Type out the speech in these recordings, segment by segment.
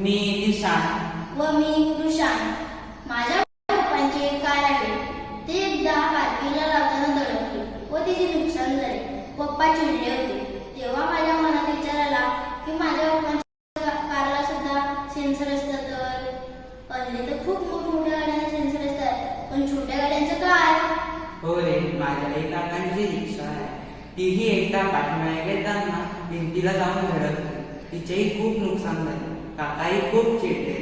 मी दिशान व मी रुशान. माझ्या पप्पांची एक कार आहे. ती एकदा पार्किंगला लावताना धडकली व तिचे नुकसान झाले. पप्पा चिडले होते. तेव्हा माझ्या मनात विचार आला की माझ्या पप्पांच्या कारला सुद्धा सेन्सर असतात तर. पहिले तर खूप मोठमोठ्या गाड्यांना सेन्सर असतात, पण छोट्या गाड्यांचं काय? हो रे, माझ्या आई काकांची रिक्षा आहे. तीही एकदा पाठीमागे येताना भिंतीला जाऊन धडकली. तिचेही खूप नुकसान झाले. काकाही खूप चिडले.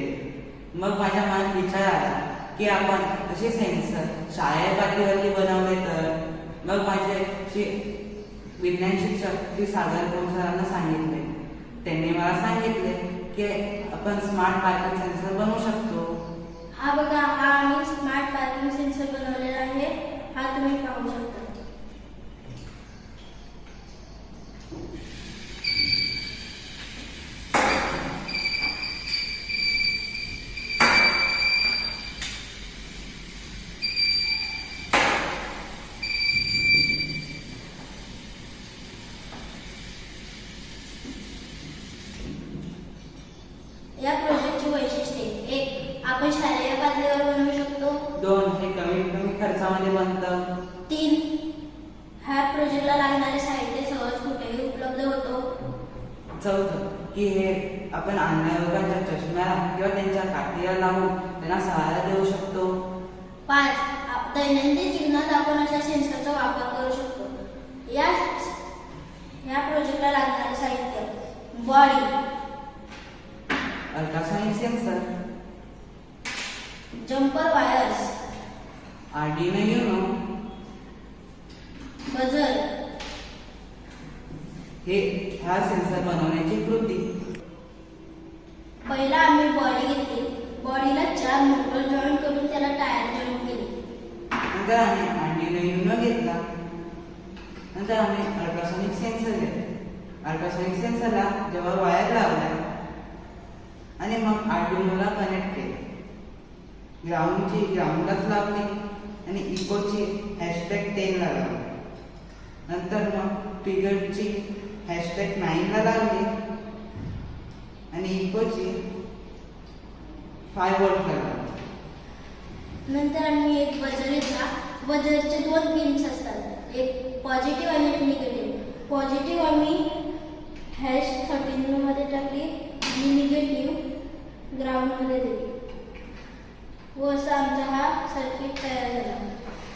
मग माझ्या मनात विचार आला की आपण असे सेन्सर शाळेत पातळीवरती बनवले तर. मग माझे विज्ञान शिक्षक श्री सागर सरांना सांगितले. त्यांनी मला सांगितले की आपण स्मार्ट पार्किंग सेन्सर बनवू शकतो. हा बघा, हा आम्ही स्मार्ट पार्किंग सेन्सर बनवलेला आहे. हा तुम्ही पाहू शकता. या प्रोजेक्टची वैशिष्ट्ये: 1. आपण शालेय पातळीवर बनवू शकतो. 2. हे कमीत कमी खर्चामध्ये बनतं. 3. ह्या प्रोजेक्टला लागणारे साहित्य सहज कुठेही उपलब्ध होतो. 4. की हे आपण अन्य लोकांच्या चष्म्याला किंवा त्यांच्या काठीला लावून त्यांना सहारा देऊ शकतो. 5. दैनंदिन जीवनात आपण अशा सेन्सरचा वापर करू शकतो. या प्रोजेक्टला लागणारे साहित्य: body, ultrasonic sensor, jumper wires, Arduino Uno, buzzer. ह्या सेन्सर बनवण्याची कृती. पहिला आम्ही बॉडी घेतली. बॉडीला 4 मोटर जॉईन करून त्याला टायर जॉईन केले. नंतर आम्ही आर्डिनो युनो घेतला. नंतर आम्ही अल्ट्रासॉनिक सेन्सर घेतला. अल्ट्रासॉनिक सेन्सरला जेव्हा वायर लावल्या आणि मग आर्डिनोला कनेक्ट केले. ग्राउंडलाच लावली आणि इकोची #10 ला लावली. नंतर मग ट्रिगरची #9 ला लावली आणि इकोची 5 व्होल्ट ला लावली. नंतर आम्ही एक बझर घेतला. बझरचे 2 पिन्स असतात, एक पॉझिटिव्ह आणि एक निगेटिव्ह. पॉझिटिव्ह आम्ही #13 मध्ये टाकली आणि निगेटिव्ह ग्राउंडमध्ये दिली व असा आमचा हा सर्किट तयार झाला.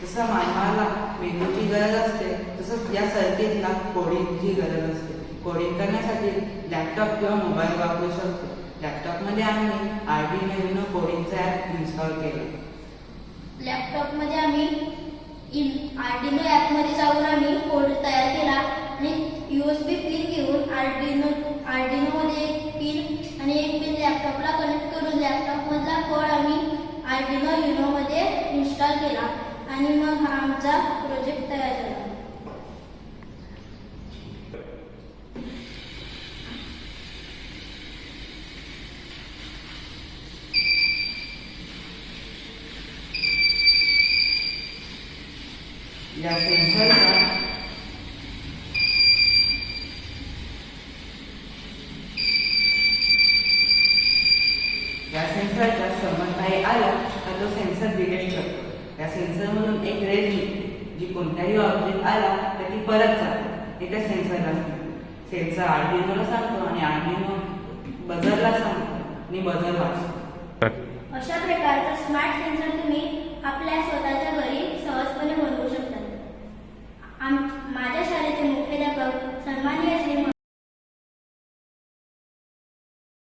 जसं मानवाला मेंदूची गरज असते तसंच या सर्किटला कोडिंगची गरज असते. कोडिंग करण्यासाठी लॅपटॉप किंवा मोबाईल वापरू शकतो. लॅपटॉपमध्ये आम्ही आर्डिनो युनो कोडिंगचा ॲप इन्स्टॉल केला. लॅपटॉपमध्ये आम्ही आर्डिनो ॲपमध्ये जाऊन आम्ही कोड तयार केला आणि USB पिन घेऊन आर्डिनोमध्ये एक पिन आणि एक पिन लॅपटॉपला कनेक्ट करून लॅपटॉपमधला कोड आम्ही आर्डिनो युनोमध्ये इन्स्टॉल केला आणि मग हा आमचा प्रोजेक्ट तयार झाला. या सेन्सरचा समज नाही आला तर तो सेन्सर डिटेक्ट करतो. या सेन्सरमधून एक रेज निघते जी कोणत्याही ऑब्जेक्ट आला तर ती परत जाते. हे त्या सेन्सरला सांगतो. सेन्सर आर्डिनोला सांगतो आणि आर्डिनो बझरला सांगतो आणि बझर वाचतो.